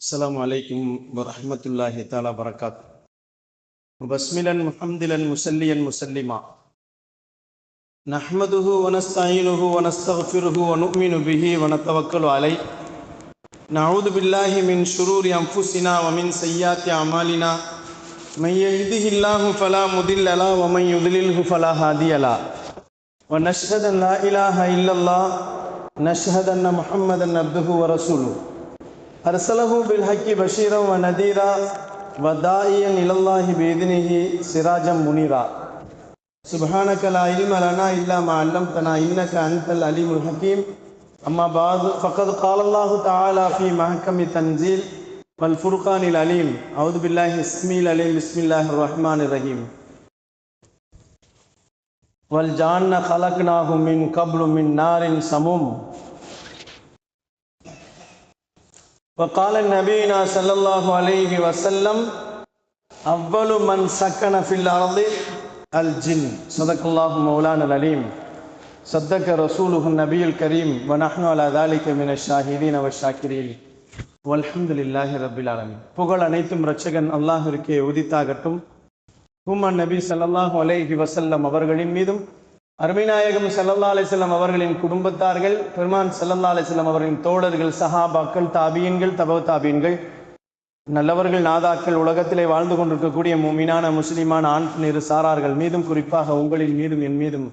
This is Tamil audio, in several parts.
السلام عليكم ورحمة الله تعالى وبركاته. بسملا محمدلا مسليا مسلما نحمده ونستعينه ونستغفره ونؤمن به ونتوكل عليه نعوذ بالله من شرور أنفسنا ومن سيئات أعمالنا من يهده الله فلا مضل له ومن يضلله فلا هادي له ونشهد أن لا إله إلا الله نشهد أن محمدا عبده ورسوله أرسله بالحق بشيرا ونذيرا وداعيا إلى الله بإذنه سراجا منيرا سبحانك لا علم لنا إلا ما علمتنا إنك أنت العليم الحكيم أما بعد فقد قال الله تعالى في محكم تنزيل والفرقان العليم أعوذ بالله السميع العليم بسم الله الرحمن الرحيم والجان خلقناه من قبل من نار سموم وقال النبينا صلى الله عليه وسلم أول من سكن في الأرض الجن صدق الله مولانا العليم صدق رسوله النبي الكريم ونحن على ذلك من الشاهدين والشاكرين والحمد لله رب العالمين. புகழ் அனைத்தும் இரட்சகன் அல்லாஹ்விற்கே உரித்தாகட்டும். உம்மன் நபி ஸல்லல்லாஹு அலைஹி வஸல்லம் அவர்களின் மீதும் அருமைநாயகம் ஸல்லல்லாஹு அலைஹி வஸல்லம் அவர்களின் குடும்பத்தார்கள், பெருமான் ஸல்லல்லாஹு அலைஹி வஸல்லம் அவர்களின் தோழர்கள், சஹாபாக்கள், தாபியீன்கள், தபவு தாபியீன்கள், நல்லவர்கள், நாதாக்கள், உலகத்திலே வாழ்ந்து கொண்டிருக்கக்கூடிய முஃமினான முஸ்லிமான ஆண் இரு சாரார்கள் மீதும், குறிப்பாக உங்களின் மீதும் என் மீதும்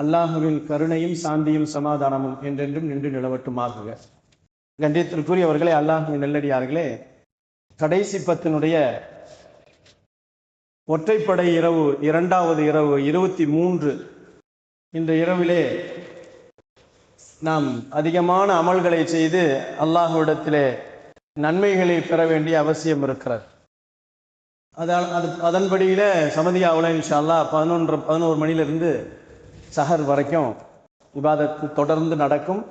அல்லாஹுவின் கருணையும் சாந்தியும் சமாதானமும் என்றென்றும் நின்று நிலவட்டுமாக. கண்ணியத்திற்குரியவர்களே, அல்லாஹுவின் நல்லடியார்களே, கடைசி பத்தினுடைய ஒற்றைப்படை இரவு, இரண்டாவது இரவு 23 இந்த இரவிலே நாம் அதிகமான அமல்களை செய்து அல்லாஹ்விடத்திலே நன்மைகளை பெற வேண்டிய அவசியம் இருக்கிறது. அதன்படியில சமதியாவில் இன்ஷா அல்லாஹ் 11 மணிலிருந்து சஹர் வரைக்கும் இபாதத்து தொடர்ந்து நடக்கும்.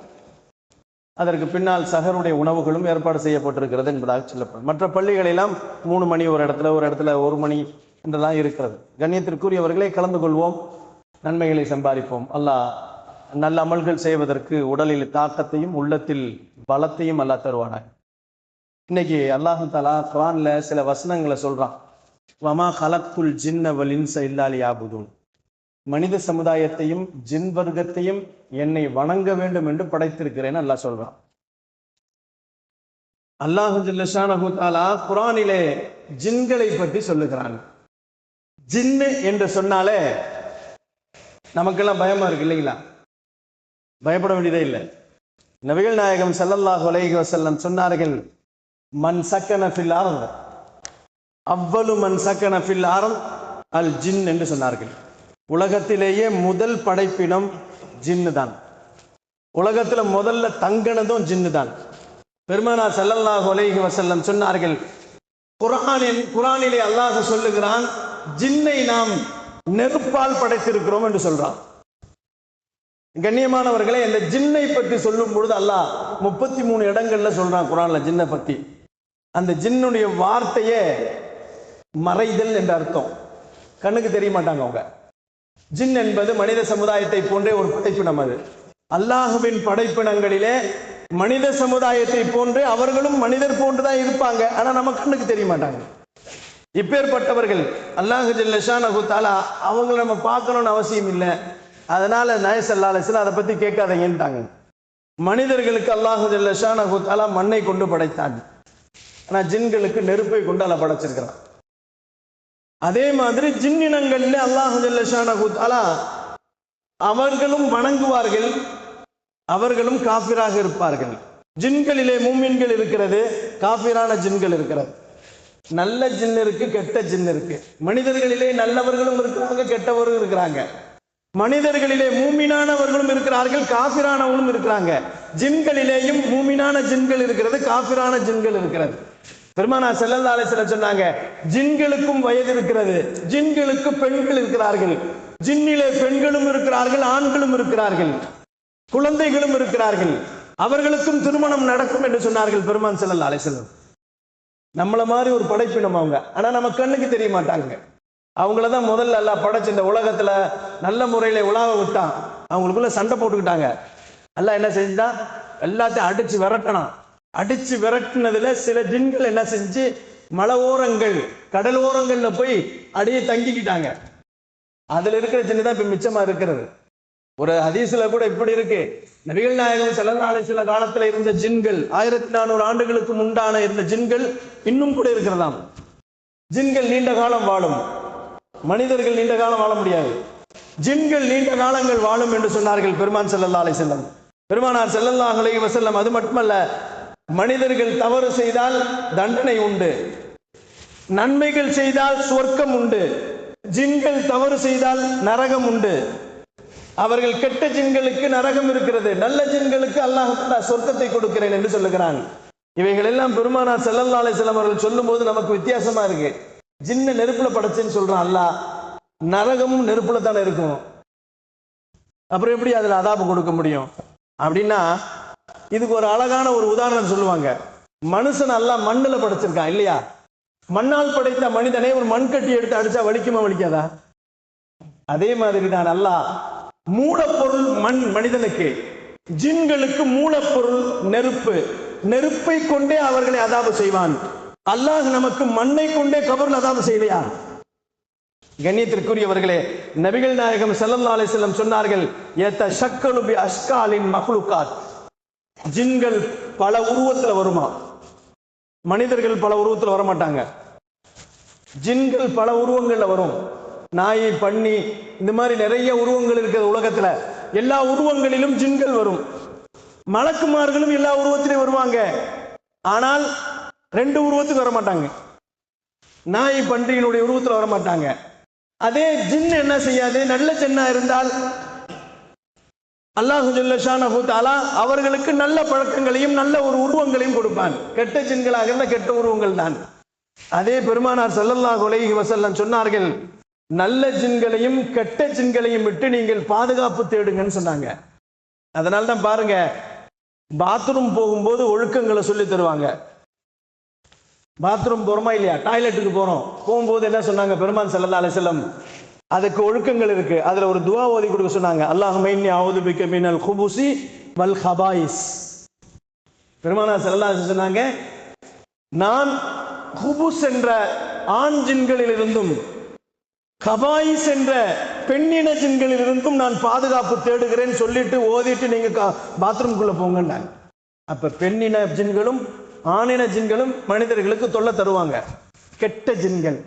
அதற்கு பின்னால் சஹருடைய உணவுகளும் ஏற்பாடு செய்யப்பட்டிருக்கிறது என்பதாக சொல்லப்படும். மற்ற பள்ளிகளெல்லாம் 3 மணி ஒரு இடத்துல 1 மணி என்றெல்லாம் இருக்கிறது. கண்ணியத்திற்குரியவர்களை கலந்து கொள்வோம், நன்மைகளை சம்பாதிப்போம். அல்லாஹ் நல்ல அமல்கள் செய்வதற்கு உடலில் தாக்கத்தையும் உள்ளத்தில் பலத்தையும் அல்லாஹ் தருவானாக. இன்னைக்கு அல்லாஹு தஆலா குர்ஆன்ல சில வசனங்களை சொல்றான். வமா ஹலக்குல் ஜின்ன வல் இன்ஸ இல்லா லியஅபுதூன், மனித சமுதாயத்தையும் ஜின் வர்க்கத்தையும் என்னை வணங்க வேண்டும் என்று படைத்திருக்கிறேன்னு அல்லாஹ் சொல்றான். அல்லாஹு ஜல்ல ஷானஹு தஆலா குர்ஆனிலே ஜின்களை பற்றி சொல்லுகிறான். ஜின்னு என்று சொன்னாலே நமக்கெல்லாம் பயமா இருக்கு இல்லைங்களா? பயப்பட வேண்டியதே இல்லை. நபிகள் நாயகம் ஸல்லல்லாஹு அலைஹி வஸல்லம் சொன்னார்கள், மன் சக்கன ஃபில் அர்த் அவ்வலு மன் சக்கன ஃபில் அர்த் அல் ஜின் என்று சொன்னார்கள். உலகத்திலேயே முதல் படைப்பினம் ஜின்னு தான். உலகத்துல முதல்ல தங்கினதும் ஜின்னு தான். பெருமானார் ஸல்லல்லாஹு அலைஹி வஸல்லம் சொன்னார்கள், குர்ஆனிலே அல்லாஹ் சொல்லுகிறான், ஜின்னை நாம் நெருப்பால் படைத்திருக்கிறோம் என்று சொல்றான். கண்ணியமானவர்களே, இந்த ஜின்னை பற்றி சொல்லும் பொழுது அல்லாஹ் 33 இடங்கள்ல சொல்றான் குர்ஆன்ல ஜின்னை பத்தி. அந்த ஜின்னுடைய வார்த்தையே மறைதல் என்ற அர்த்தம். கண்ணுக்கு தெரிய மாட்டாங்க அவங்க. ஜின் என்பது மனித சமுதாயத்தை போன்றே ஒரு படைப்பினம். அது அல்லாஹுவின் படைப்பினங்களிலே மனித சமுதாயத்தை போன்று அவர்களும் மனிதர் போன்றுதான் இருப்பாங்க. ஆனா நம்ம கண்ணுக்கு தெரிய மாட்டாங்க. இப்பேற்பட்டவர்கள் அல்லாஹ் ஜல்ல ஷானஹு தஆலா அவங்களை நம்ம பார்க்கணும்னு அவசியம் இல்லை. அதனால நபி ஸல்லல்லாஹு அலைஹி வஸல்லம் அதை பத்தி கேட்காதீங்கன்ட்டாங்க. மனிதர்களுக்கு அல்லாஹ் ஜல்ல ஷானஹு தஆலா மண்ணை கொண்டு படைத்தான். ஆனா ஜின்களுக்கு நெருப்பை கொண்டு அல்லாஹ் படைச்சிருக்கிறான். அதே மாதிரி ஜின்னினங்கள்ல அல்லாஹ் ஜல்ல ஷானஹு தஆலா அவர்களும் வணங்குவார்கள், அவர்களும் காஃபிராக இருப்பார்கள். ஜின்களிலே மூமின்கள் இருக்கிறது, காஃபிரான ஜின்கள் இருக்கிறது. நல்ல ஜின் இருக்கு, கெட்ட ஜின் இருக்கு. மனிதர்களிலே நல்லவர்களும் இருக்கிறாங்க, கெட்டவர்களும் இருக்கிறாங்க. மனிதர்களிலே மூமினானவர்களும் இருக்கிறார்கள், காஃபிரானவர்களும் இருக்கிறாங்க. ஜின்களிலேயும் மூமினான ஜின்கள் இருக்கிறது, காஃபிரான ஜின்கள் இருக்கிறது. பெருமானார் ஸல்லல்லாஹு அலைஹி வஸல்லம் சொன்னாங்க, ஜின்களுக்கும் வயது இருக்கிறது, ஜின்களுக்கு பெண்கள் இருக்கிறார்கள். ஜின்னிலே பெண்களும் இருக்கிறார்கள், ஆண்களும் இருக்கிறார்கள், குழந்தைகளும் இருக்கிறார்கள். அவர்களுக்கும் திருமணம் நடக்கும் என்று சொன்னார்கள் பெருமான் ஸல்லல்லாஹு அலைஹி வஸல்லம். நம்மள மாதிரி ஒரு படைப்பினம் அவங்க. ஆனா நம்ம கண்ணுக்கு தெரிய மாட்டாங்க. அவங்களதான் முதல்ல அல்லாஹ் படைச்சு இந்த உலகத்துல நல்ல முறையில உலாவ விட்டான். அவங்களுக்குள்ள சண்டை போட்டுக்கிட்டாங்க. அல்லாஹ் என்ன செஞ்சுட்டான்? எல்லாத்தையும் அடிச்சு விரட்டணும். அடிச்சு விரட்டினதுல சில ஜின்கள் என்ன செஞ்சு மலை ஓரங்கள் கடல் ஓரங்கள்ல போய் அடியே தங்கிக்கிட்டாங்க. அதுல இருக்கிற ஜின்னு தான் இப்ப மிச்சமா இருக்கிறது. ஒரு ஹதீஸ்ல கூட இப்படி இருக்கு, நபிகள் நாயகம் ஸல்லல்லாஹு அலைஹி வஸல்லம் காலத்துல இருந்த ஜின்கள் 1400 ஆண்டுகளுக்கு முன்னான இருந்த ஜின்கள் இன்னும் கூட இருக்கிறதாம். ஜின்கள் நீண்ட காலம் வாழும், மனிதர்கள் நீண்ட காலம் வாழ முடியாது. ஜின்கள் நீண்ட காலங்கள் வாழும் என்று சொன்னார்கள் பெருமான் ஸல்லல்லாஹு அலைஹி வஸல்லம். பெருமானார் ஸல்லல்லாஹு அலைஹி வஸல்லம் அது மட்டுமல்ல, மனிதர்கள் தவறு செய்தால் தண்டனை உண்டு, நன்மைகள் செய்தால் சொர்க்கம் உண்டு, ஜின்கள் தவறு செய்தால் நரகம் உண்டு. அவர்கள் கெட்ட ஜின்களுக்கு நரகம் இருக்கிறது, நல்ல ஜின்களுக்கு அல்லாஹ் சொர்க்கத்தை கொடுக்கிறேன் என்று சொல்லுகிறான். இவைகள் எல்லாம் பெருமானார் ஸல்லல்லாஹு அலைஹி வஸல்லம் அவர்கள் சொல்லும் போது நமக்கு வித்தியாசமா இருக்கு. ஜின்ன நெருப்புல படைச்சேன்னு சொல்றான் அல்லாஹ், நரகமும் நெருப்புல தானே இருக்கும், அப்புறம் எப்படி அதுல அதாபு கொடுக்க முடியும் அப்படின்னா, இதுக்கு ஒரு அழகான ஒரு உதாரணம் சொல்லுவாங்க. மனுஷன் அல்லாஹ் மண்ணுல படைச்சிருக்கான் இல்லையா? மண்ணால் படைத்த மனிதனை ஒரு மண் கட்டி எடுத்து அடிச்சா வலிக்குமா வலிக்காதா? அதே மாதிரி தான் அல்லாஹ் மூலப்பொருள் மண் மனிதனுக்கு, ஜின்களுக்கு மூலப்பொருள் நெருப்பு, நெருப்பை கொண்டே அவர்களை அதாபு செய்வான். அல்லாஹ் நமக்கு மண்ணை கொண்டே கபர்ல அதாபு செய்யலையா? கண்ணியத்திற்குரியவர்களே, நபிகள் நாயகம் ஸல்லல்லாஹு அலைஹி வஸல்லம் சொன்னார்கள், யதஷக்கலு பி அஷ்காலின் மக்லுகாத், ஜின்கள் பல உருவத்துல வருமா, மனிதர்கள் பல உருவத்துல வர மாட்டாங்க. ஜின்கள் பல உருவங்கள்ல வரும். நாய், பன்னி, இந்த மாதிரி நிறைய உருவங்கள் இருக்கிற உலகத்துல. எல்லா உருவங்களிலும் ஜின்கள் வரும். மலக்குமார்களும் எல்லா உருவத்திலையும் வருவாங்க. ஆனால் 2 உருவத்துக்கு வர மாட்டாங்க. நாய், பன்றியினுடைய உருவத்தில் வர மாட்டாங்க. அதே ஜின் என்ன செய்யாது, நல்ல ஜின்னா இருந்தால் அல்லாஹ் ஜல்ல ஷானஹு தஆலா அவர்களுக்கு நல்ல பழக்கங்களையும் நல்ல ஒரு உருவங்களையும் கொடுப்பான். கெட்ட ஜின்களாக இருந்த கெட்ட உருவங்கள் தான். அதே பெருமானார் ஸல்லல்லாஹு அலைஹி வஸல்லம் சொன்னார்கள், நல்ல ஜின்களையும் கெட்ட ஜின்களையும் விட்டு நீங்கள் பாதுகாப்பு தேடுங்கன்னு சொன்னாங்க. அதனால தான் பாருங்க, பாத்ரூம் போகும்போது ஒழுக்கங்களை சொல்லி தருவாங்க. பாத்ரூம் போறோமா இல்லையா, டாய்லெட்டுக்கு போறோம், போகும்போது என்ன சொன்னாங்க பெருமான் ஸல்லல்லாஹு அலைஹி வஸல்லம், அதுக்கு ஒழுக்கங்கள் இருக்கு. அதுல ஒரு துஆ ஓதி கொடுக்க சொன்னாங்க, அல்லாஹும்ம இன்னி அஊது பிக மினல் குபுஸி வல் ஹபாயிஸ். பெருமானார் ஸல்லல்லாஹு அலைஹி வஸல்லம் சொன்னாங்க, நான் குபுஸ் என்ற ஆண் ஜின்களில் இருந்தும் கபாயிஸ் என்ற பெண்ணின ஜின்களில் இருந்தும் நான் பாதுகாப்பு தேடுகிறேன் சொல்லிட்டு ஓதிட்டு நீங்க பாத்ரூம்குள்ள போங்கன்னாங்க. அப்ப பெண்ணின ஜின்களும் ஆணின ஜின்களும் மனிதர்களுக்கு தொல்லை தருவாங்க. கெட்ட ஜின்கள்,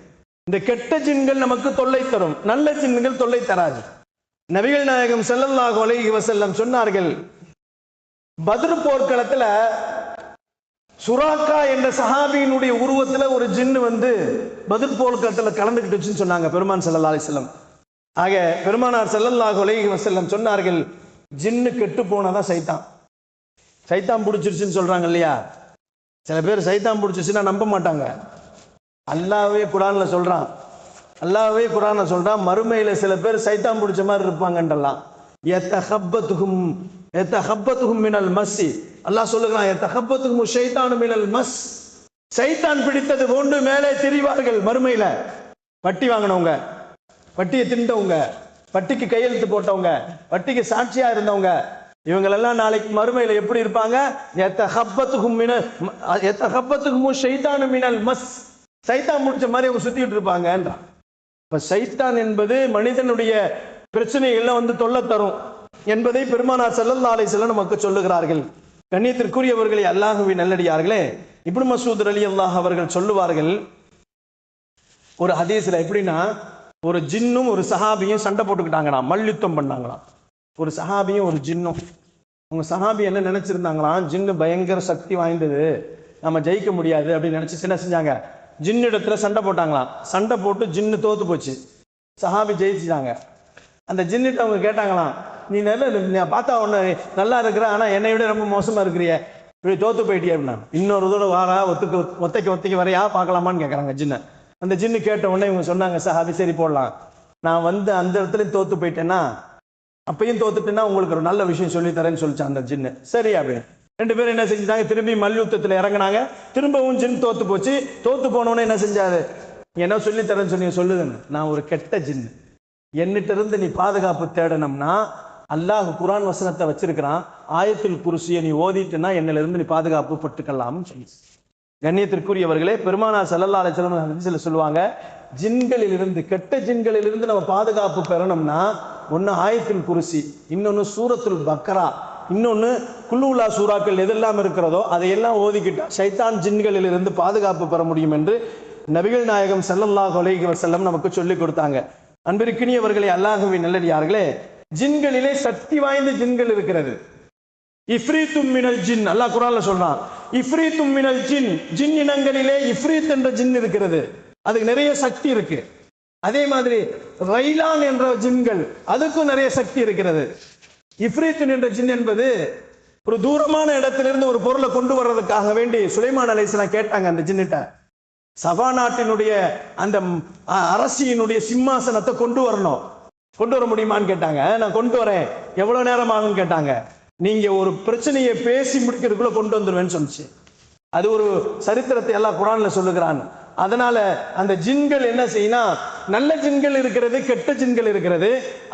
இந்த கெட்ட ஜின்கள் நமக்கு தொல்லை தரும், நல்ல ஜின்கள் தொல்லை தராது. நபிகள் நாயகம் ஸல்லல்லாஹு அலைஹி வஸல்லம் சொன்னார்கள், பத்ர் போர்க்களத்துல சுராக்கா என்ற சஹாபியினுடைய உருவத்துல ஒரு ஜின்னு வந்து பத்ர் போர்க்களத்துல கலந்துக்கிட்டுச்சுன்னு சொன்னாங்க பெருமான் ஸல்லல்லாஹு அலைஹி வஸல்லம். ஆக பெருமானார் ஸல்லல்லாஹு அலைஹி வஸல்லம் சொன்னார்கள், ஜின்னு கெட்டு போனதான் சைத்தான், சைத்தான் பிடிச்சிருச்சுன்னு சொல்றாங்க இல்லையா? சில பேர் சைத்தான் பிடிச்சிச்சுன்னா நம்ப மாட்டாங்க. அல்லாஹ்வே குர்ஆன்ல சொல்றான், அல்லாஹ்வே குர்ஆன்ல சொல்றான், மறுமையில சில பேர் சைத்தான் பிடிச்ச மாதிரி இருப்பாங்கன்றலாம். யதஹப்பத்துஹும் மினல் மஸ்ஸி, அல்லாஹ் சொல்லுகிறான், யதஹப்பத்துஹும் ஷைத்தானு மினல் மஸ், சைத்தான் பிடித்தது போன்று மேலே திரிவார்கள் மறுமையில. வட்டி வாங்கினவங்க, வட்டியை திண்டவங்க, வட்டிக்கு கையெழுத்து போட்டவங்க, வட்டிக்கு சாட்சியா இருந்தவங்க, இவங்களெல்லாம் நாளைக்கு மறுமையில எப்படி இருப்பாங்க? யதஹப்பத்துஹும் ஷைத்தானு மினல் மஸ், சைத்தான் முடிச்ச மாதிரி அவங்க சுத்திட்டு இருப்பாங்கன்றான். இப்ப சைத்தான் என்பது மனிதனுடைய பிரச்சனைகள்ல வந்து தொல்லை தரும் என்பதை பெருமானார் ஸல்லல்லாஹு அலைஹி வஸல்லம் நமக்கு சொல்லுகிறார்கள். கண்ணியத்திற்குரியவர்களே, அல்லாஹ்வின் நல்லடியார்களே, இப்னு மஸ்ஊத் ரலியல்லாஹு அவர்கள் சொல்லுவார்கள் ஒரு ஹதீஸ்ல, எப்படின்னா ஒரு ஜின்னும் ஒரு சஹாபியும் சண்டை போட்டுக்கிட்டாங்களாம், மல்யுத்தம் பண்ணாங்களாம். ஒரு சஹாபியும் ஒரு ஜின்னும். உங்க சஹாபி என்ன நினைச்சிருந்தாங்களாம், ஜின்னு பயங்கர சக்தி வாய்ந்தது, நம்ம ஜெயிக்க முடியாது அப்படின்னு நினைச்சு என்ன செஞ்சாங்க, ஜின்னிடத்துல சண்டை போட்டாங்களாம். சண்டை போட்டு ஜின்னு தோத்து போச்சு, சஹாபி ஜெயிச்சுட்டாங்க. அந்த ஜின்னிட்ட அவங்க கேட்டாங்களாம், நீ நல்ல பார்த்தா ஒன்று நல்லா இருக்கிற, ஆனால் என்னை விட ரொம்ப மோசமாக இருக்கிறிய, இப்படி தோத்து போயிட்டியே அப்படின்னா. இன்னொரு தடவை வாரா, ஒத்தைக்கு வரையா பார்க்கலாமான்னு கேட்குறாங்க ஜின்னை. அந்த ஜின்னு கேட்ட உடனே இவங்க சொன்னாங்க, சஹாபி சரி போடலாம், நான் வந்து அந்த இடத்துலையும் தோத்து போயிட்டேன்னா, அப்பையும் தோத்துட்டேன்னா உங்களுக்கு ஒரு நல்ல விஷயம் சொல்லி தரேன்னு சொல்லிச்சான் அந்த ஜின்னு. சரி அப்படின்னு 2 பேரும் என்ன செஞ்சுட்டாங்க, திரும்பி மல்யுத்தத்தில் இறங்கினாங்க. திரும்பவும் ஜின் தோத்து போச்சு. தோத்து போனோன்னு என்ன செஞ்சாரு, என்ன சொல்லி தரேன்னு சொன்னீங்க சொல்லுதுன்னு, நான் ஒரு கெட்ட ஜின்னு, என்னிட்ட இருந்து நீ பாதுகாப்பு தேடணும்னா அல்லாஹ் குர்ஆன் வசனத்தை வச்சிருக்கிறான், ஆயத்துல் குர்சியை நீ ஓதிட்டுனா என்னிலிருந்து நீ பாதுகாப்பு பட்டுக்கலாம்னு சொல்லி. கண்ணியத்திற்குரியவர்களே, பெருமானார் ஸல்லல்லாஹு அலைஹி வஸல்லம் ஹதீஸ்ல சொல்லுவாங்க, ஜின்களில் இருந்து, கெட்ட ஜின்களில் இருந்து நம்ம பாதுகாப்பு பெறணும்னா ஒன்னு ஆயத்துல் குர்சி, இன்னொன்னு சூரத்துல் பக்ரா, இன்னொன்னு குல்லுல்லா சூறாக்கள் எதெல்லாம் இருக்கிறதோ அதையெல்லாம் ஓதிக்கிட்டா ஷைத்தான் ஜின்களில் இருந்து பாதுகாப்பு பெற முடியும் என்று நபிகள் நாயகம் ஸல்லல்லாஹு அலைஹி வஸல்லம் நமக்கு சொல்லிக் கொடுத்தாங்க. அன்பிற்கினியவர்களே, அல்லாஹ்வின் நல்லடியார்களே, ஜின்களிலே சக்தி வாய்ந்த ஜின்கள் இருக்கிறது. இஃப்ரீத்தும் மினல் ஜின், அல்லாஹ் குர்ஆன்ல சொல்றான், இஃப்ரீத்தும் மினல் ஜின், ஜின் இனங்களிலே இஃப்ரீத் என்ற ஜின் இருக்கிறது, அதுக்கு நிறைய சக்தி இருக்கு. அதே மாதிரி ரைலான் என்ற ஜின்கள், அதுக்கும் நிறைய சக்தி இருக்கிறது. இஃப்ரீத் என்ற ஜின் என்பது ஒரு தூரமான இடத்திலிருந்து ஒரு பொருளை கொண்டு வர்றதுக்காக வேண்டி சுலைமான் அலைஹிஸ்ஸலாம் கேட்டாங்க அந்த ஜின்னிட்ட, சபா நாட்டினுடைய அந்த அரசியினுடைய சிம்மாசனத்தை கொண்டு வரணும், கொண்டு வர முடியுமான்னு கேட்டாங்க. நான் கொண்டு வரேன், எவ்வளவு நேரம் ஆகும்னு கேட்டாங்க. நீங்க ஒரு பிரச்சனையை பேசி முடிக்கிறதுக்குள்ள கொண்டு வந்துருவேன்னு சொல்லிச்சு. அது ஒரு சரித்திரத்தை எல்லாம் குர்ஆன்ல சொல்லுகிறான். அதனால அந்த ஜின்கள் என்ன செய்யணும், நல்ல ஜின்கள் இருக்கிறது, கெட்ட ஜின்கள் இருக்கிறது.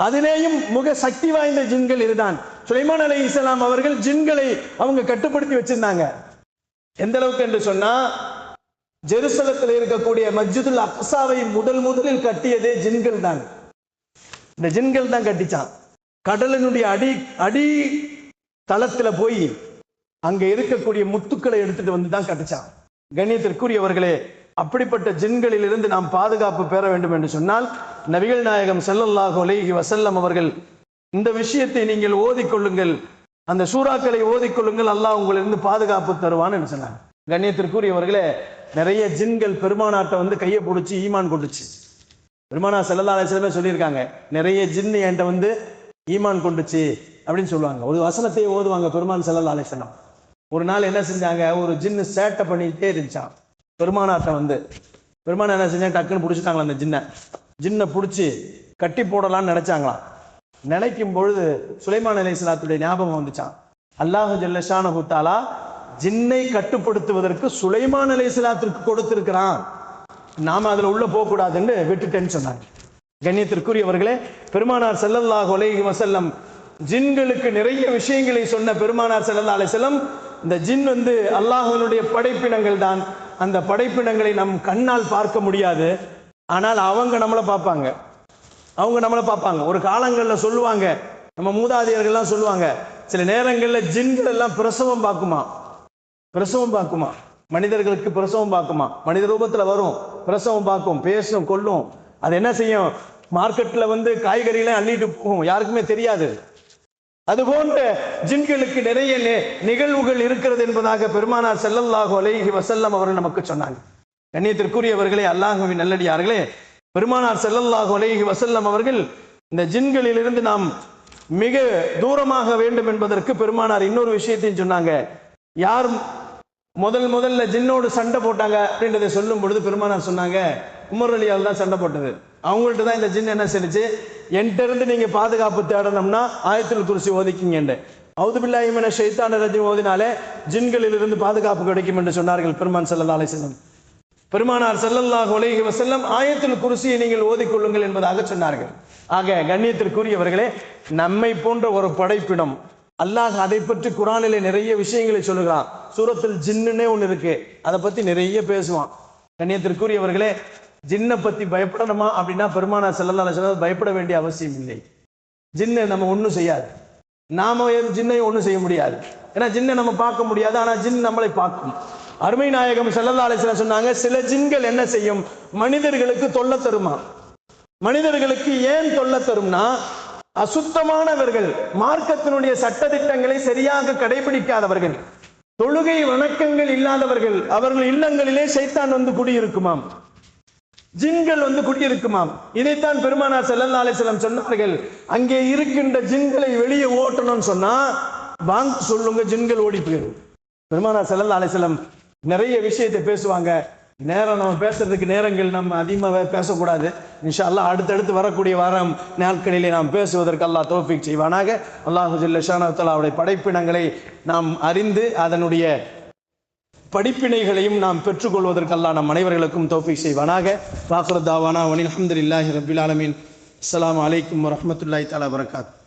அதிலேயும் மிக சக்தி வாய்ந்த ஜின்கள் இதுதான். சுலைமான் அலைஹிஸ்ஸலாம் அவர்கள் ஜின்களை அவங்க கட்டுப்படுத்தி வச்சிருந்தாங்க. எந்த அளவுக்கு என்று சொன்னா, ஜெருசலத்தில் இருக்கக்கூடிய மஸ்ஜிதுல் அக்ஸாவை முதலில் கட்டியதே ஜின்கள் தான். இந்த ஜின்கள் தான் கட்டிச்சான். கடலினுடைய அடி தளத்துல போய் அங்க இருக்கக்கூடிய முத்துக்களை எடுத்துட்டு வந்து தான் கட்டிச்சான். கண்ணியத்திற்குரியவர்களே, அப்படிப்பட்ட ஜின்களில் இருந்து நாம் பாதுகாப்பு பெற வேண்டும் என்று சொன்னால் நபிகள் நாயகம் ஸல்லல்லாஹு அலைஹி வஸல்லம் அவர்கள் இந்த விஷயத்தை நீங்கள் ஓதிக்கொள்ளுங்கள், அந்த சூறாக்களை ஓதிக்கொள்ளுங்கள், அல்லாஹ் உங்களிருந்து பாதுகாப்பு தருவான்னு என்று சொன்னாங்க. கண்ணியத்திற்குரியவர்களே, நிறைய ஜின்கள் பெருமானாட்ட வந்து கையை பிடிச்சி ஈமான் கொண்டுச்சு. பெருமானார் ஸல்லல்லாஹு அலைஹி வஸல்லம் சொல்லியிருக்காங்க, நிறைய ஜின் என்கிட்ட வந்து ஈமான் கொண்டுச்சு அப்படின்னு சொல்லுவாங்க. ஒரு வசனத்தையே ஓதுவாங்க பெருமான் ஸல்லல்லாஹு அலைஹி வஸல்லம். ஒரு நாள் என்ன செஞ்சாங்க, ஒரு ஜின்னு சேட்டை பண்ணிக்கிட்டே இருந்துச்சான் பெருமானாட்ட வந்து. பெருமானார் என்ன செஞ்சாங்க, டக்குன்னு பிடிச்சிட்டாங்களா அந்த ஜின்னை பிடிச்சி கட்டி போடலான்னு நினைச்சாங்களாம். நினைக்கும் பொழுது சுலைமான் அலைஹிஸ்ஸலாத்துடைய ஞாபகம் வந்துச்சான். அல்லாஹ் ஜல்ல ஷானஹு தஆலா ஜின்னை கட்டுப்படுத்துவதற்கு சுலைமான் அலைஹிஸ்ஸலாத்திற்கு கொடுத்திருக்கிறான், நாம அதுல உள்ள போக கூடாதுன்னு விட்டுட்டேன்னு சொன்னாங்க. கண்ணியத்திற்குரியவர்களே, பெருமானார் ஸல்லல்லாஹு அலைஹி வஸல்லம் ஜின்களுக்கு நிறைய விஷயங்களை சொன்ன பெருமானார் ஸல்லல்லாஹு அலைஹி வஸல்லம், இந்த ஜின் வந்து அல்லாஹ்வினுடைய படைப்பினங்கள் தான். அந்த படைப்பினங்களை நம் கண்ணால் பார்க்க முடியாது, ஆனால் அவங்க நம்மளை பார்ப்பாங்க, அவங்க நம்மளை பார்ப்பாங்க. ஒரு காலங்களில் சொல்லுவாங்க, நம்ம மூதாதையர்கள்லாம் சொல்லுவாங்க, சில நேரங்களில் ஜின்கள் எல்லாம் பிரசவம் பார்க்குமா, மனிதர்களுக்கு பிரசவம் பார்க்குமா, மனித ரூபத்தில் வரும், பிரசவம் பார்க்கும், பேசும், கொல்லும். அது என்ன செய்யும், மார்க்கெட்ல வந்து காய்கறிகளை அள்ளிட்டு போகும், யாருக்குமே தெரியாது. அதுபோன்ற ஜின்களுக்கு நிறைய நிகழ்வுகள் இருக்கிறது என்பதாக பெருமானார் ஸல்லல்லாஹு அலைஹி வஸல்லம் அவர்கள் நமக்கு சொன்னாங்க. கண்ணியத்திற்குரியவர்களே, அல்லாஹ்வின் நல்லடியார்களே, பெருமானார் ஸல்லல்லாஹு அலைஹி வஸல்லம் அவர்கள் இந்த ஜின்களிலிருந்து நாம் மிக தூரமாக வேண்டும் என்பதற்கு பெருமானார் இன்னொரு விஷயத்தையும் சொன்னாங்க. யார் முதல்ல ஜின்னோடு சண்டை போட்டாங்க அப்படின்றத சொல்லும் பொழுது பெருமானார் சொன்னாங்க, உமர் அலியால் தான் சண்டை போட்டது. அவங்கள்ட்ட தான் இந்த ஜின் என்ன செஞ்சுச்சு, என்கிட்ட இருந்து நீங்க பாதுகாப்பு தேடணும்னா ஆயத்துல் குர்சி ஓதிக்கிங்க. அவுது பில்லாஹி மினஷ் ஷைத்தானிர் ரஜீம் ஓதினாலே ஜின்களில் இருந்து பாதுகாப்பு கிடைக்கும் என்று சொன்னார்கள் பெருமான் ஸல்லல்லாஹு அலைஹி வஸல்லம். பெருமானார் ஸல்லல்லாஹு அலைஹி வஸல்லம் ஆயத்துல் குர்சியை நீங்கள் ஓதிக்கொள்ளுங்கள் என்பதாக சொன்னார்கள். ஆக கண்ணியத்திற்குரியவர்களே, நம்மை போன்ற ஒரு படைப்பினம், அல்லாஹ் அதை பற்றி குர்ஆனிலே நிறைய விஷயங்களை சொல்லுகிறான். சூரத்துல் ஜின்னுன்னே ஒன்று இருக்கு, அதை பத்தி நிறைய பேசுவான். கண்ணியத்திற்குரியவர்களே, ஜின்னை பத்தி பயப்படணுமா அப்படின்னா பெருமானார் ஸல்லல்லாஹு அலைஹி வஸல்லம் பயப்பட வேண்டிய அவசியம் இல்லை. ஜின்னை நம்ம ஒன்றும் செய்யாது, நாம ஜின்னை ஒன்றும் செய்ய முடியாது. ஏன்னா ஜின்னை நம்ம பார்க்க முடியாது, ஆனா ஜின் நம்மளை பார்க்கும். அருமை நாயகம் ஸல்லல்லாஹு அலைஹி வஸல்லம் சொன்னாங்க, சில ஜின்கள் என்ன செய்யும், மனிதர்களுக்கு தொல்லை தருமா. மனிதர்களுக்கு ஏன் தொல்லை தரும்னா, அசுத்தமானவர்கள், மார்க்கத்தினுடைய சட்டதிட்டங்களை சரியாக கடைபிடிக்காதவர்கள், தொழுகை வணக்கங்கள் இல்லாதவர்கள், அவர்கள் இல்லங்களிலே சைத்தான் வந்து குடியிருக்குமாம், ஜின்கள் வந்து குடியிருக்குமாம். இதைத்தான் பெருமானார் ஸல்லல்லாஹு அலைஹி வஸல்லம் சொன்னார்கள், அங்கே இருக்கின்ற ஜின்களை வெளியே ஓட்டணும்னு சொன்னா வாங்க சொல்லுங்க, ஜின்கள் ஓடி போயிடும். பெருமானார் ஸல்லல்லாஹு அலைஹி வஸல்லம் நிறைய விஷயத்தை பேசுவாங்க. நேரம் நம்ம பேசுறதுக்கு நேரங்கள் நம்ம அதிகமாக பேசக்கூடாது. இன்ஷா அல்லாஹ் அடுத்தடுத்து வரக்கூடிய வாரம் நாட்களிலே நாம் பேசுவதற்கு அல்லாஹ் தௌஃபீக் செய்வானாக. அல்லாஹு ஜல்ல ஷானஹு தஆலா அவருடைய படைப்பினங்களை நாம் அறிந்து அதனுடைய படிப்பினைகளையும் நாம் பெற்றுக்கொள்வதற்கு அல்லாஹ் நம் அனைவர்களுக்கும் தௌஃபீக் செய்வானாக. வாக்ரு தாவானா வனில் அல்ஹம்துலில்லாஹி ரப்பில் ஆலமீன். அஸ்ஸலாமு அலைக்கும் வரஹ்மத்துல்லாஹி தஆலா வபரகாத்துஹு.